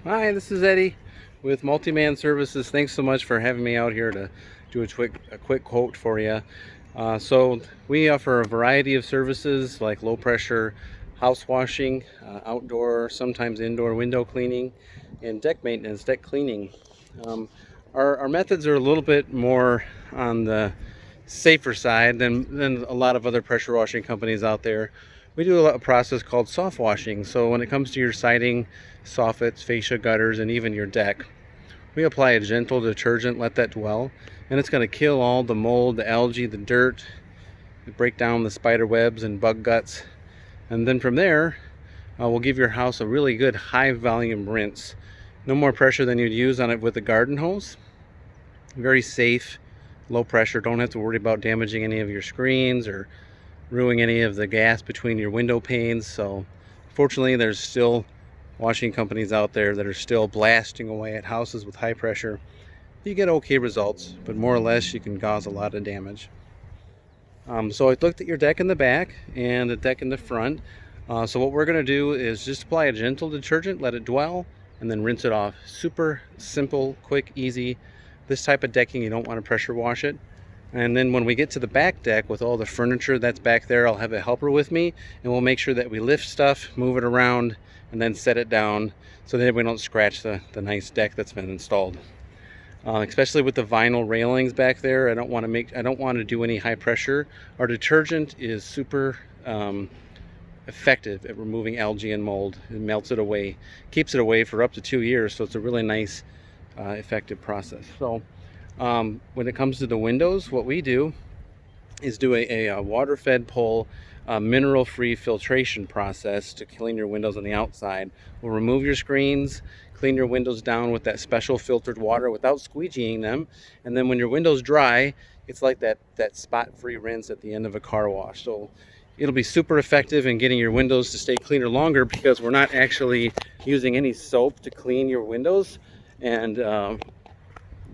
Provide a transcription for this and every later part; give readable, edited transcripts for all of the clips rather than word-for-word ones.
Hi, this is Eddie with Multi-Man Services. Thanks so much for having me out here to do a quick quote for you. So we offer a variety of services like low pressure house washing, outdoor, sometimes indoor window cleaning, and deck maintenance, deck cleaning. Um, our methods are a little bit more on the safer side than a lot of other pressure washing companies out there. We do a process called soft washing. So when it comes to your siding, soffits, fascia, gutters, and even your deck, we apply a gentle detergent, let that dwell, and it's going to kill all the mold, the algae, the dirt, break down the spider webs and bug guts. And then from there, we'll give your house a really good high volume rinse. No more pressure than you'd use on it with a garden hose. Very safe, low pressure. Don't have to worry about damaging any of your screens or ruining any of the gas between your window panes. So fortunately, there's still washing companies out there that are still blasting away at houses with high pressure. You get okay results, but more or less you can cause a lot of damage. So I looked at your deck in the back and the deck in the front. So what we're going to do is just apply a gentle detergent, let it dwell, and then rinse it off. Super simple, quick, easy. This type of decking, you don't want to pressure wash it. And then when we get to the back deck with all the furniture that's back there, I'll have a helper with me, and we'll make sure that we lift stuff, move it around, and then set it down so that we don't scratch the nice deck that's been installed. Especially with the vinyl railings back there, I don't want to do any high pressure. Our detergent is super effective at removing algae and mold. It melts it away, keeps it away for up to 2 years, so it's a really nice effective process. So when it comes to the windows, what we do is do a water-fed pull, mineral-free filtration process to clean your windows on the outside. We'll remove your screens, clean your windows down with that special filtered water without squeegeeing them, and then when your windows dry, it's like that spot-free rinse at the end of a car wash. So it'll be super effective in getting your windows to stay cleaner longer because we're not actually using any soap to clean your windows. And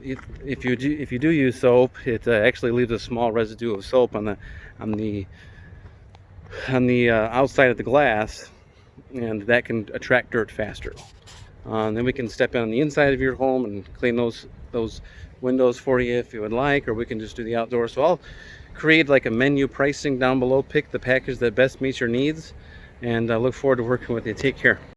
if you do use soap, it actually leaves a small residue of soap on the outside of the glass, and that can attract dirt faster. Then we can step in on the inside of your home and clean those windows for you if you would like, or we can just do the outdoor. So I'll create like a menu pricing down below, pick the package that best meets your needs, and I look forward to working with you. Take care.